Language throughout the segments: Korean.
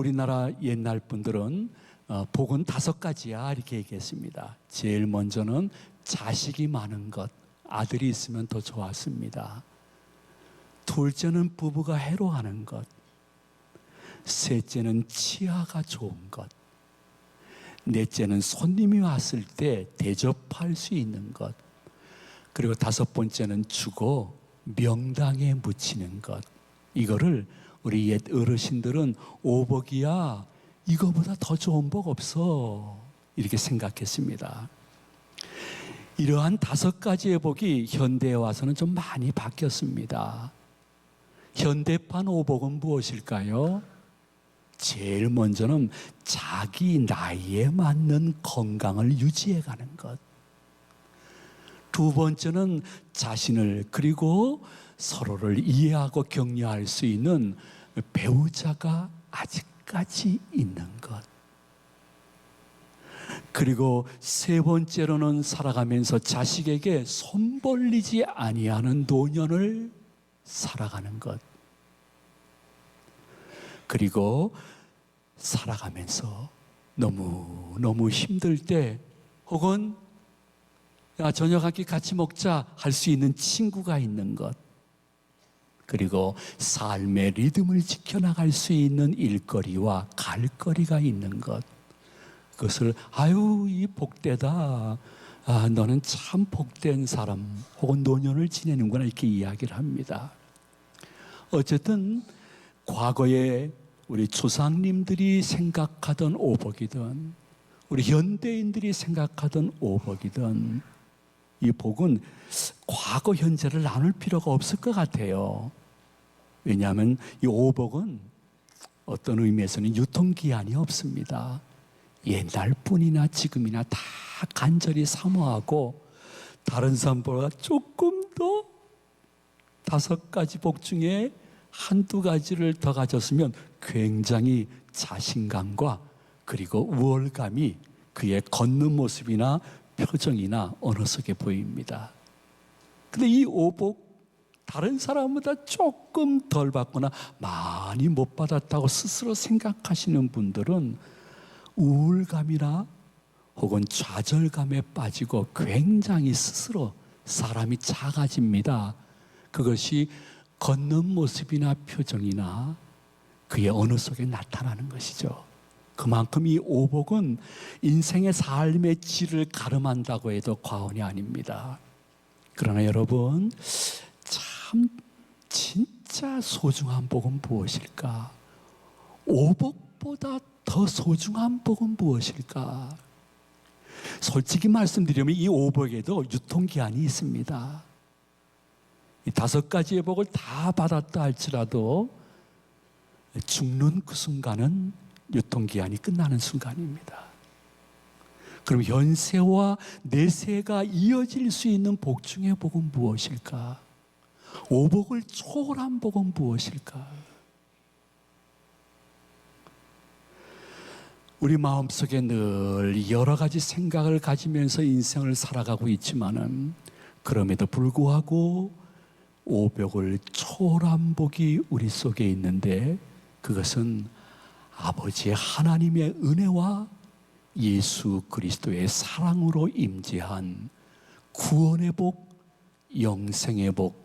우리나라 옛날 분들은 복은 5가지야 이렇게 얘기했습니다. 제일 먼저는 자식이 많은 것, 아들이 있으면 더 좋았습니다. 둘째는 부부가 해로하는 것, 셋째는 치아가 좋은 것, 넷째는 손님이 왔을 때 대접할 수 있는 것, 그리고 5번째는 죽어 명당에 묻히는 것. 이거를 우리 옛 어르신들은 오복이야, 이거보다 더 좋은 복 없어, 이렇게 생각했습니다. 이러한 5가지의 복이 현대에 와서는 좀 많이 바뀌었습니다. 현대판 오복은 무엇일까요? 제일 먼저는 자기 나이에 맞는 건강을 유지해가는 것. 두 번째는 자신을 그리고 서로를 이해하고 격려할 수 있는 배우자가 아직까지 있는 것. 그리고 세 번째로는 살아가면서 자식에게 손 벌리지 아니하는 노년을 살아가는 것. 그리고 살아가면서 너무 힘들 때 혹은 야, 저녁 한 끼 같이 먹자 할 수 있는 친구가 있는 것. 그리고 삶의 리듬을 지켜나갈 수 있는 일거리와 갈거리가 있는 것. 그것을 아유 이 복되다, 너는 참 복된 사람 혹은 노년을 지내는구나 이렇게 이야기를 합니다. 어쨌든 과거에 우리 조상님들이 생각하던 오복이든 우리 현대인들이 생각하던 오복이든 이 복은 과거 현재를 나눌 필요가 없을 것 같아요. 왜냐하면 이 오복은 어떤 의미에서는 유통기한이 없습니다. 옛날뿐이나 지금이나 다 간절히 사모하고 다른 사람보다 조금 더 5가지 복 중에 1-2가지를 더 가졌으면 굉장히 자신감과 그리고 우월감이 그의 걷는 모습이나 표정이나 언어 속에 보입니다. 근데 이 오복 다른 사람보다 조금 덜 받거나 많이 못 받았다고 스스로 생각하시는 분들은 우울감이나 혹은 좌절감에 빠지고 굉장히 스스로 사람이 작아집니다. 그것이 걷는 모습이나 표정이나 그의 언어 속에 나타나는 것이죠. 그만큼 이 오복은 인생의 삶의 질을 가름한다고 해도 과언이 아닙니다. 그러나 여러분, 참 진짜 소중한 복은 무엇일까? 오복보다 더 소중한 복은 무엇일까? 솔직히 말씀드리면 이 오복에도 유통기한이 있습니다. 이 5가지의 복을 다 받았다 할지라도 죽는 그 순간은 유통기한이 끝나는 순간입니다. 그럼 현세와 내세가 이어질 수 있는 복 중의 복은 무엇일까? 오복을 초월한 복은 무엇일까? 우리 마음속에 늘 여러 가지 생각을 가지면서 인생을 살아가고 있지만은 그럼에도 불구하고 오복을 초월한 복이 우리 속에 있는데 그것은 아버지의 하나님의 은혜와 예수 그리스도의 사랑으로 임재한 구원의 복, 영생의 복,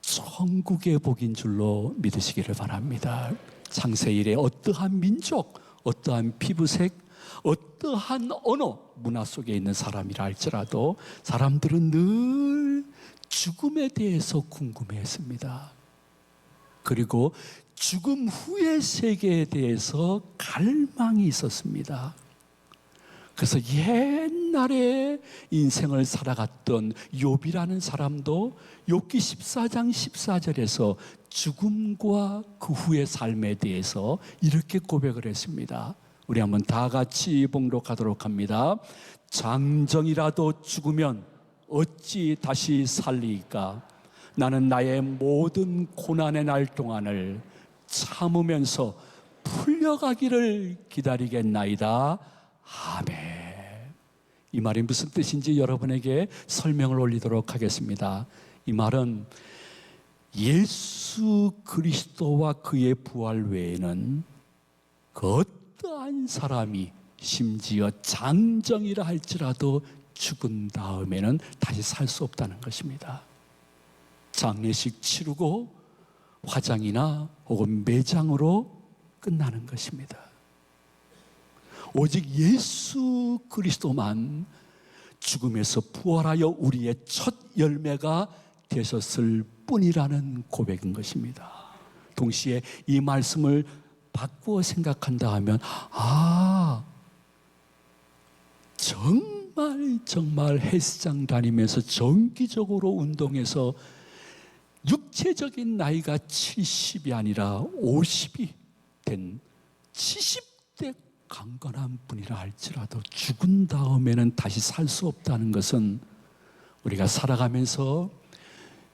천국의 복인 줄로 믿으시기를 바랍니다. 창세일에 어떠한 민족, 어떠한 피부색, 어떠한 언어, 문화 속에 있는 사람이라 할지라도 사람들은 늘 죽음에 대해서 궁금해했습니다. 그리고 죽음 후의 세계에 대해서 갈망이 있었습니다. 그래서 옛날에 인생을 살아갔던 욥이라는 사람도 욥기 14장 14절에서 죽음과 그 후의 삶에 대해서 이렇게 고백을 했습니다. 우리 한번 다 같이 봉독하도록 합니다. 장정이라도 죽으면 어찌 다시 살리까? 나는 나의 모든 고난의 날 동안을 참으면서 풀려가기를 기다리겠나이다. 아멘. 이 말이 무슨 뜻인지 여러분에게 설명을 올리도록 하겠습니다. 이 말은 예수 그리스도와 그의 부활 외에는 그 어떠한 사람이 심지어 장정이라 할지라도 죽은 다음에는 다시 살 수 없다는 것입니다. 장례식 치르고 화장이나 혹은 매장으로 끝나는 것입니다. 오직 예수 그리스도만 죽음에서 부활하여 우리의 첫 열매가 되셨을 뿐이라는 고백인 것입니다. 동시에 이 말씀을 바꾸어 생각한다 하면 정말 헬스장 다니면서 정기적으로 운동해서 육체적인 나이가 70이 아니라 50이 된 70대 강건한 분이라 할지라도 죽은 다음에는 다시 살 수 없다는 것은 우리가 살아가면서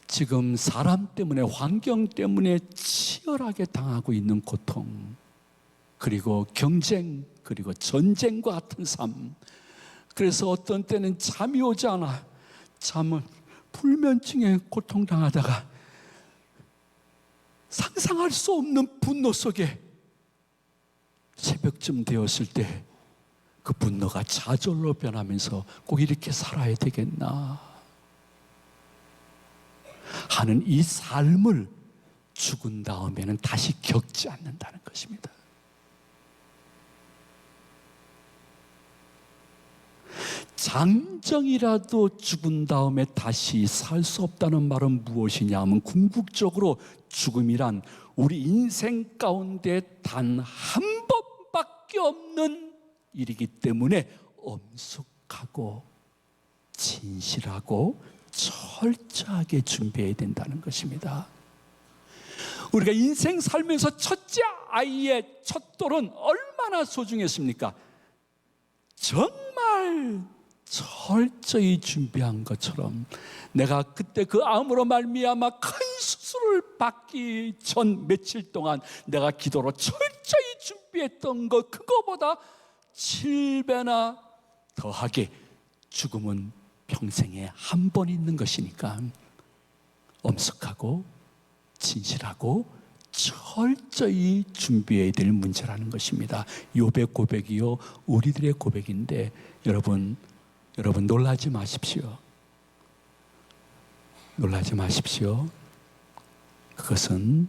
지금 사람 때문에, 환경 때문에 치열하게 당하고 있는 고통, 그리고 경쟁, 그리고 전쟁과 같은 삶, 그래서 어떤 때는 잠이 오지 않아 잠은 불면증에 고통당하다가 상상할 수 없는 분노 속에 새벽쯤 되었을 때 그 분노가 좌절로 변하면서 꼭 이렇게 살아야 되겠나 하는 이 삶을 죽은 다음에는 다시 겪지 않는다는 것입니다. 장정이라도 죽은 다음에 다시 살 수 없다는 말은 무엇이냐 하면 궁극적으로 죽음이란 우리 인생 가운데 단 한 번밖에 없는 일이기 때문에 엄숙하고 진실하고 철저하게 준비해야 된다는 것입니다. 우리가 인생 살면서 첫째 아이의 첫 돌은 얼마나 소중했습니까? 정말 철저히 준비한 것처럼 내가 그때 그 암으로 말미암아 큰 수술을 받기 전 며칠 동안 내가 기도로 철저히 준비했던 것, 그거보다 7배나 더하게 죽음은 평생에 한 번 있는 것이니까 엄숙하고 진실하고 철저히 준비해야 될 문제라는 것입니다. 욥의 고백이요 우리들의 고백인데 여러분 놀라지 마십시오. 놀라지 마십시오. 그것은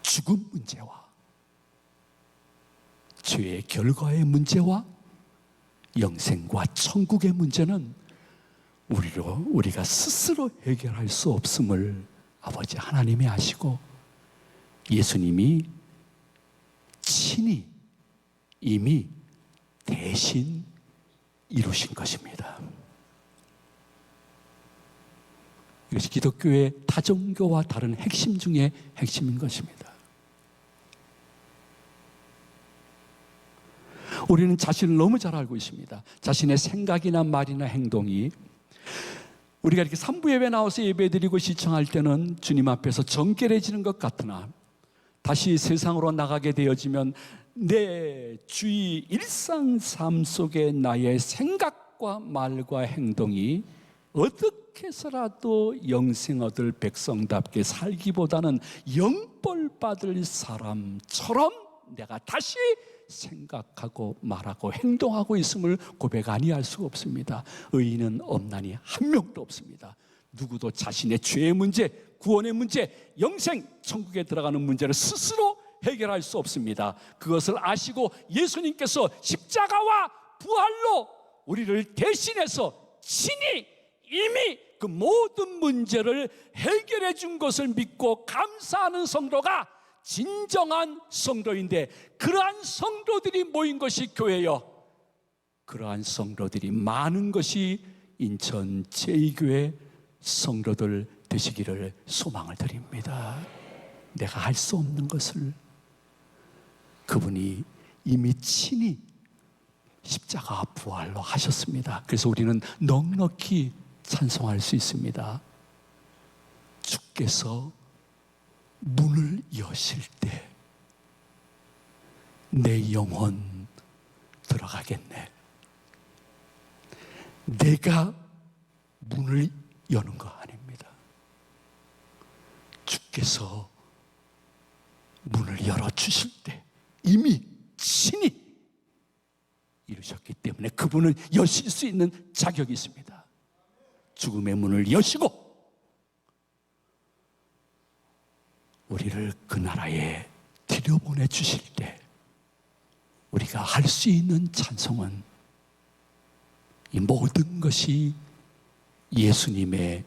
죽음 문제와 죄의 결과의 문제와 영생과 천국의 문제는 우리가 스스로 해결할 수 없음을 아버지 하나님이 아시고 예수님이 친히 이미 대신 이루신 것입니다. 이것이 기독교의 타종교와 다른 핵심 중에 핵심인 것입니다. 우리는 자신을 너무 잘 알고 있습니다. 자신의 생각이나 말이나 행동이 우리가 이렇게 산부 예배 나와서 예배드리고 시청할 때는 주님 앞에서 정결해지는 것 같으나 다시 세상으로 나가게 되어지면 내 주위 일상 삶 속에 나의 생각과 말과 행동이 어떻게 해서라도 영생 얻을 백성답게 살기보다는 영벌 받을 사람처럼 내가 다시 생각하고 말하고 행동하고 있음을 고백 아니할 수가 없습니다. 의인은 없나니 한 명도 없습니다. 누구도 자신의 죄의 문제, 구원의 문제, 영생, 천국에 들어가는 문제를 스스로 해결할 수 없습니다. 그것을 아시고 예수님께서 십자가와 부활로 우리를 대신해서 친히 이미 그 모든 문제를 해결해 준 것을 믿고 감사하는 성도가 진정한 성도인데, 그러한 성도들이 모인 것이 교회요, 그러한 성도들이 많은 것이 인천 제2교회 성도들 되시기를 소망을 드립니다. 내가 할 수 없는 것을 그분이 이미 친히 십자가 부활로 하셨습니다. 그래서 우리는 넉넉히 찬송할 수 있습니다. 주께서 문을 여실 때 내 영혼 들어가겠네. 내가 문을 여는 거 아닙니다. 주께서 문을 열어주실 때 이미 친히 이루셨기 때문에 그분은 여실 수 있는 자격이 있습니다. 죽음의 문을 여시고 우리를 그 나라에 들여보내 주실 때 우리가 할 수 있는 찬송은 이 모든 것이 예수님의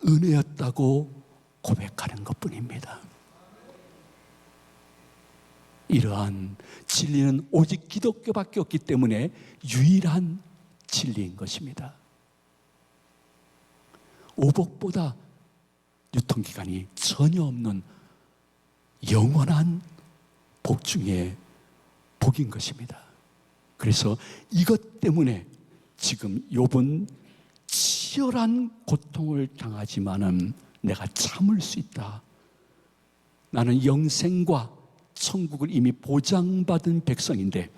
은혜였다고 고백하는 것뿐입니다. 이러한 진리는 오직 기독교밖에 없기 때문에 유일한 진리인 것입니다. 오복보다 유통기간이 전혀 없는 영원한 복 중에 복인 것입니다. 그래서 이것 때문에 지금 욥은 치열한 고통을 당하지만은 내가 참을 수 있다. 나는 영생과 천국을 이미 보장받은 백성인데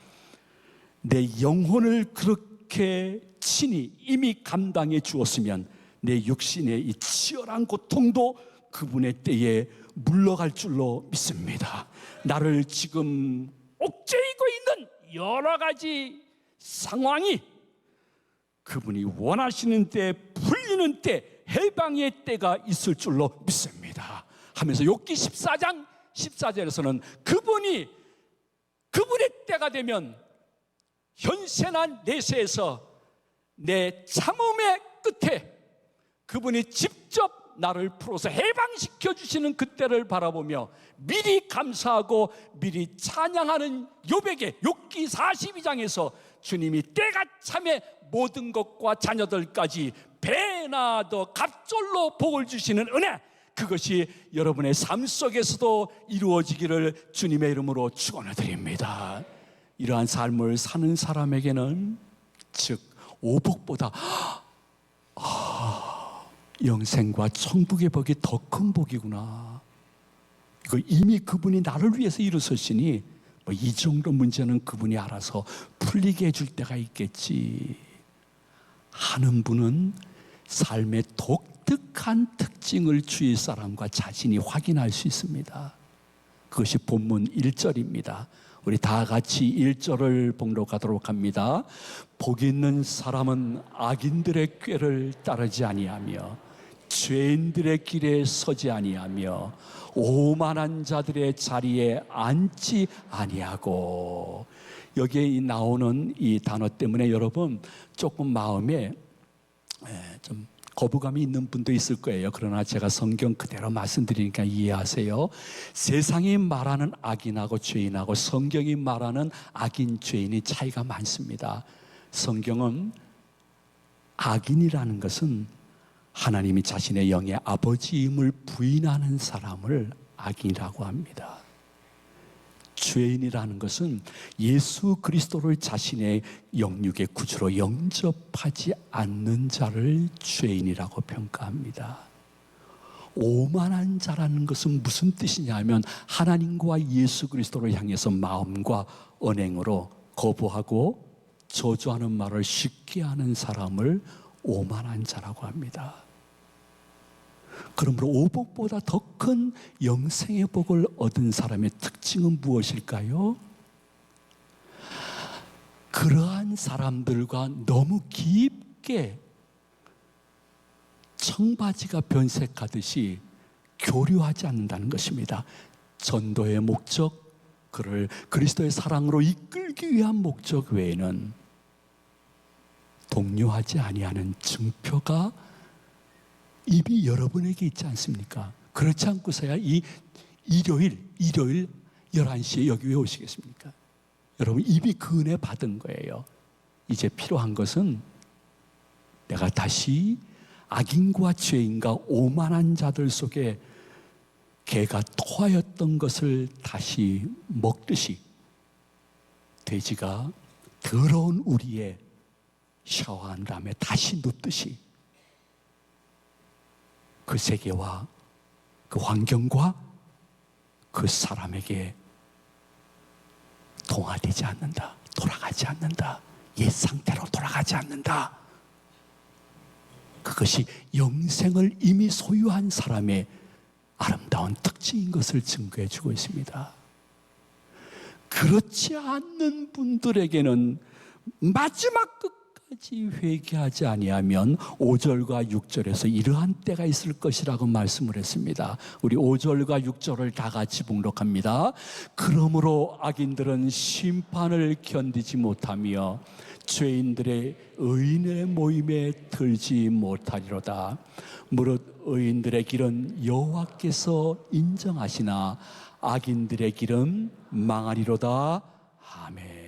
내 영혼을 그렇게 친히 이미 감당해 주었으면 내 육신의 이 치열한 고통도 그분의 때에 물러갈 줄로 믿습니다. 나를 지금 옥죄이고 있는 여러 가지 상황이 그분이 원하시는 때, 풀리는 때, 해방의 때가 있을 줄로 믿습니다 하면서 욥기 14장 14절에서는 그분의 때가 되면 현세나 내세에서 내 참음의 끝에 그분이 직접 나를 풀어서 해방시켜 주시는 그때를 바라보며 미리 감사하고 미리 찬양하는 욥에게 욥기 42장에서 주님이 때가 참에 모든 것과 자녀들까지 배나 더 갑절로 복을 주시는 은혜, 그것이 여러분의 삶 속에서도 이루어지기를 주님의 이름으로 축원을 드립니다. 이러한 삶을 사는 사람에게는 즉 오복보다 영생과 천국의 복이 더 큰 복이구나. 이거 이미 그분이 나를 위해서 이루셨으니 이 정도 문제는 그분이 알아서 풀리게 해줄 때가 있겠지 하는 분은 삶의 독특한 특징을 주위 사람과 자신이 확인할 수 있습니다. 그것이 본문 1절입니다. 우리 다 같이 1절을 봉독하도록 합니다. 복 있는 사람은 악인들의 꾀를 따르지 아니하며 죄인들의 길에 서지 아니하며 오만한 자들의 자리에 앉지 아니하고. 여기에 나오는 이 단어 때문에 여러분 조금 마음에 좀 거부감이 있는 분도 있을 거예요. 그러나 제가 성경 그대로 말씀드리니까 이해하세요. 세상이 말하는 악인하고 죄인하고 성경이 말하는 악인, 죄인이 차이가 많습니다. 성경은 악인이라는 것은 하나님이 자신의 영의 아버지임을 부인하는 사람을 악인이라고 합니다. 죄인이라는 것은 예수 그리스도를 자신의 영육의 구주로 영접하지 않는 자를 죄인이라고 평가합니다. 오만한 자라는 것은 무슨 뜻이냐면 하나님과 예수 그리스도를 향해서 마음과 언행으로 거부하고 저주하는 말을 쉽게 하는 사람을 오만한 자라고 합니다. 그러므로 오복보다 더 큰 영생의 복을 얻은 사람의 특징은 무엇일까요? 그러한 사람들과 너무 깊게 청바지가 변색하듯이 교류하지 않는다는 것입니다. 전도의 목적, 그를 그리스도의 사랑으로 이끌기 위한 목적 외에는 동요하지 아니하는 증표가 이미 여러분에게 있지 않습니까? 그렇지 않고서야 이 일요일 11시에 여기 왜 오시겠습니까? 여러분 이미 그 은혜 받은 거예요. 이제 필요한 것은 내가 다시 악인과 죄인과 오만한 자들 속에 개가 토하였던 것을 다시 먹듯이 돼지가 더러운 우리에 샤워한 다음에 다시 눕듯이 그 세계와 그 환경과 그 사람에게 동화되지 않는다. 돌아가지 않는다. 옛 상태로 돌아가지 않는다. 그것이 영생을 이미 소유한 사람의 아름다운 특징인 것을 증거해 주고 있습니다. 그렇지 않는 분들에게는 마지막 끝까지 회개하지 아니하면 5절과 6절에서 이러한 때가 있을 것이라고 말씀을 했습니다. 우리 5절과 6절을 다 같이 봉독합니다. 그러므로 악인들은 심판을 견디지 못하며 죄인들의 의인의 모임에 들지 못하리로다. 무릇 의인들의 길은 여호와께서 인정하시나 악인들의 길은 망하리로다. 아멘.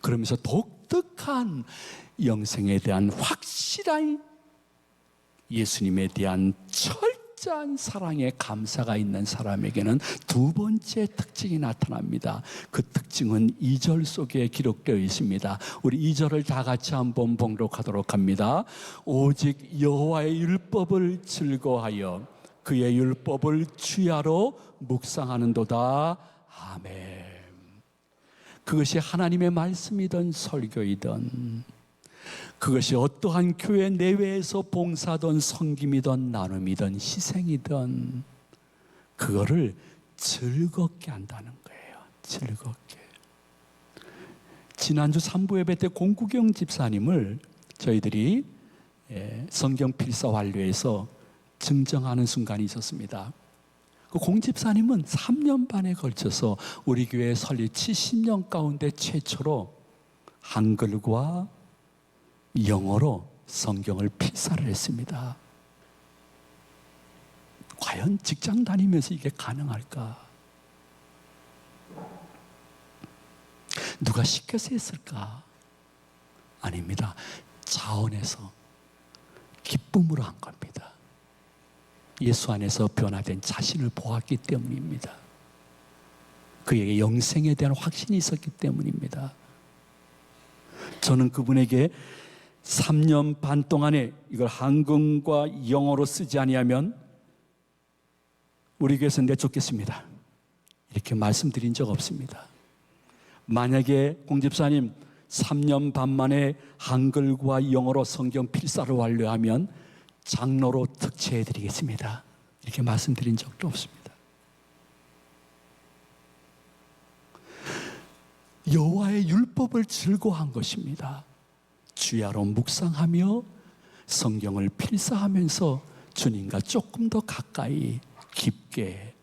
그러면서 독특한 영생에 대한 확실한 예수님에 대한 철저한 사랑의 감사가 있는 사람에게는 두 번째 특징이 나타납니다. 그 특징은 2절 속에 기록되어 있습니다. 우리 2절을 다 같이 한번 봉독하도록 합니다. 오직 여호와의 율법을 즐거워하여 그의 율법을 주야로 묵상하는도다. 아멘. 그것이 하나님의 말씀이든 설교이든, 그것이 어떠한 교회 내외에서 봉사든 섬김이든 나눔이든 희생이든 그거를 즐겁게 한다는 거예요. 즐겁게. 지난주 3부 예배 때 공구경 집사님을 저희들이 성경 필사 완료해서 증정하는 순간이 있었습니다. 그 공집사님은 3년 반에 걸쳐서 우리 교회 설립 70년 가운데 최초로 한글과 영어로 성경을 필사를 했습니다. 과연 직장 다니면서 이게 가능할까? 누가 시켜서 했을까? 아닙니다. 자원해서 기쁨으로 한 겁니다. 예수 안에서 변화된 자신을 보았기 때문입니다. 그에게 영생에 대한 확신이 있었기 때문입니다. 저는 그분에게 3년 반 동안에 이걸 한글과 영어로 쓰지 아니하면 우리 교회에서 내쫓겠습니다, 이렇게 말씀드린 적 없습니다. 만약에 공집사님 3년 반 만에 한글과 영어로 성경 필사를 완료하면 장로로 특채해드리겠습니다, 이렇게 말씀드린 적도 없습니다. 여호와의 율법을 즐거워한 것입니다. 주야로 묵상하며 성경을 필사하면서 주님과 조금 더 가까이 깊게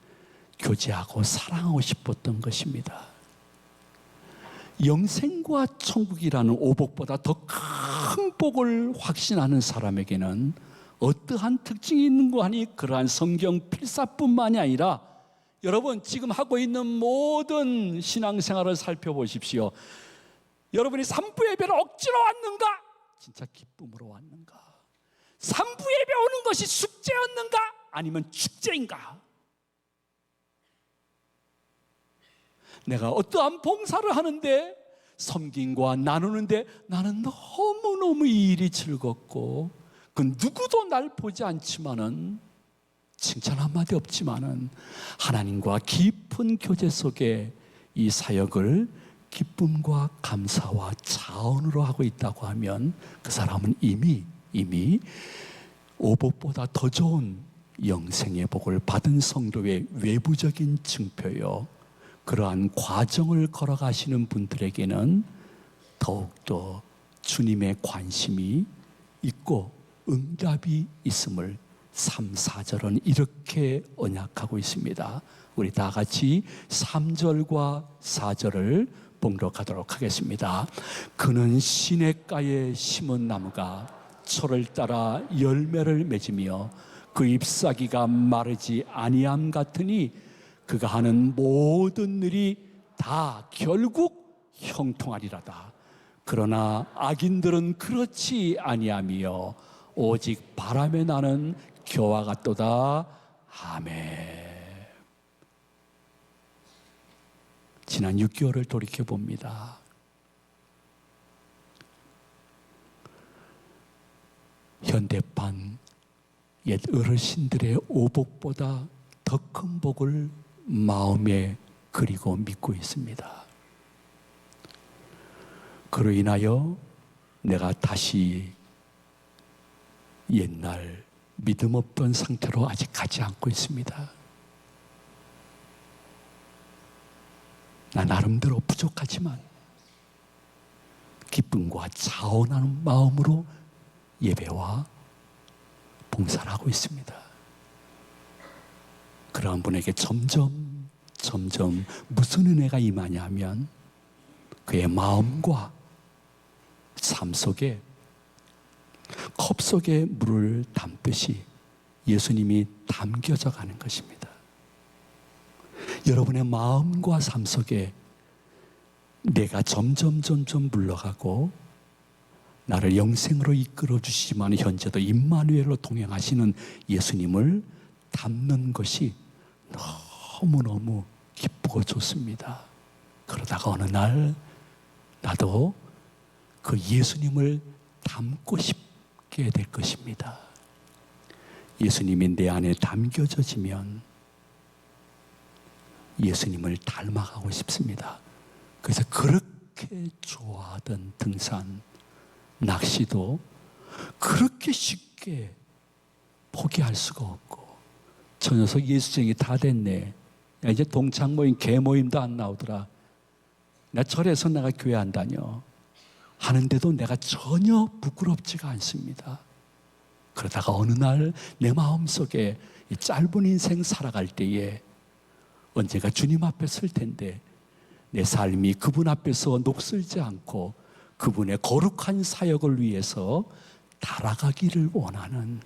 교제하고 사랑하고 싶었던 것입니다. 영생과 천국이라는 오복보다 더 큰 복을 확신하는 사람에게는 어떠한 특징이 있는 거 하니 그러한 성경 필사뿐만이 아니라 여러분 지금 하고 있는 모든 신앙생활을 살펴보십시오. 여러분이 산부 예배를 억지로 왔는가? 진짜 기쁨으로 왔는가? 산부 예배 오는 것이 숙제였는가? 아니면 축제인가? 내가 어떠한 봉사를 하는데 섬김과 나누는데 나는 너무너무 이 일이 즐겁고 그 누구도 날 보지 않지만은 칭찬 한마디 없지만은 하나님과 깊은 교제 속에 이 사역을 기쁨과 감사와 자원으로 하고 있다고 하면 그 사람은 이미 오복보다 더 좋은 영생의 복을 받은 성도의 외부적인 증표요, 그러한 과정을 걸어가시는 분들에게는 더욱더 주님의 관심이 있고 응답이 있음을 3, 4절은 이렇게 언약하고 있습니다. 우리 다 같이 3절과 4절을 봉독하도록 하겠습니다. 그는 시냇가에 심은 나무가 철을 따라 열매를 맺으며 그 잎사귀가 마르지 아니함 같으니 그가 하는 모든 일이 다 결국 형통하리라다. 그러나 악인들은 그렇지 아니하며 오직 바람에 나는 겨와 같도다. 아멘. 지난 6개월을 돌이켜봅니다. 현대판 옛 어르신들의 오복보다 더 큰 복을 마음에 그리고 믿고 있습니다. 그로 인하여 내가 다시 옛날 믿음 없던 상태로 아직 가지 않고 있습니다. 나 나름대로 부족하지만 기쁨과 자원하는 마음으로 예배와 봉사를 하고 있습니다. 그러한 분에게 점점 무슨 은혜가 임하냐 하면 그의 마음과 삶 속에 컵 속에 물을 담듯이 예수님이 담겨져 가는 것입니다. 여러분의 마음과 삶 속에 내가 점점 물러가고 나를 영생으로 이끌어 주시지만 현재도 임마누엘로 동행하시는 예수님을 담는 것이 너무너무 기쁘고 좋습니다. 그러다가 어느 날 나도 그 예수님을 닮고 싶게 될 것입니다. 예수님이 내 안에 담겨져지면 예수님을 닮아가고 싶습니다. 그래서 그렇게 좋아하던 등산, 낚시도 그렇게 쉽게 포기할 수가 없고, 저 녀석 예수쟁이 다 됐네. 야, 이제 동창 모임, 개 모임도 안 나오더라. 나 절에서 내가 교회 안 다녀. 하는데도 내가 전혀 부끄럽지가 않습니다. 그러다가 어느 날 내 마음속에 이 짧은 인생 살아갈 때에 언젠가 주님 앞에 설 텐데 내 삶이 그분 앞에서 녹슬지 않고 그분의 거룩한 사역을 위해서 달아가기를 원하는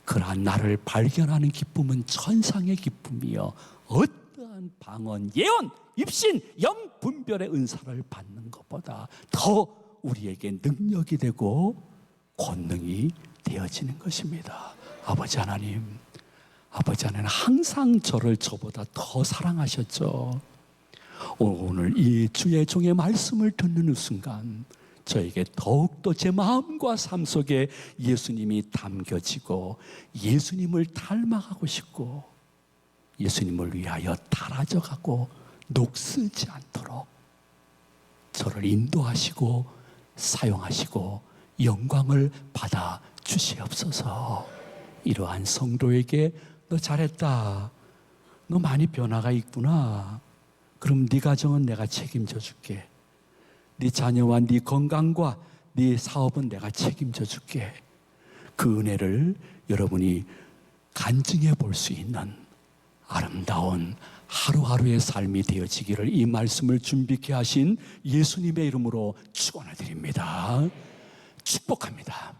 그러한 나를 발견하는 기쁨은 천상의 기쁨이요 어떠한 방언, 예언, 입신, 영분별의 은사를 받는 것보다 더 우리에게 능력이 되고 권능이 되어지는 것입니다. 아버지 하나님 항상 저를 저보다 더 사랑하셨죠. 오늘 이 주의 종의 말씀을 듣는 순간 저에게 더욱더 제 마음과 삶 속에 예수님이 담겨지고 예수님을 닮아가고 싶고 예수님을 위하여 달아져 가고 녹슬지 않도록 저를 인도하시고 사용하시고 영광을 받아 주시옵소서. 이러한 성도에게 너 잘했다, 너 많이 변화가 있구나, 그럼 네 가정은 내가 책임져 줄게, 네 자녀와 네 건강과 네 사업은 내가 책임져 줄게, 그 은혜를 여러분이 간증해 볼 수 있는 아름다운 하루하루의 삶이 되어지기를 이 말씀을 준비케 하신 예수님의 이름으로 축원해 드립니다. 축복합니다.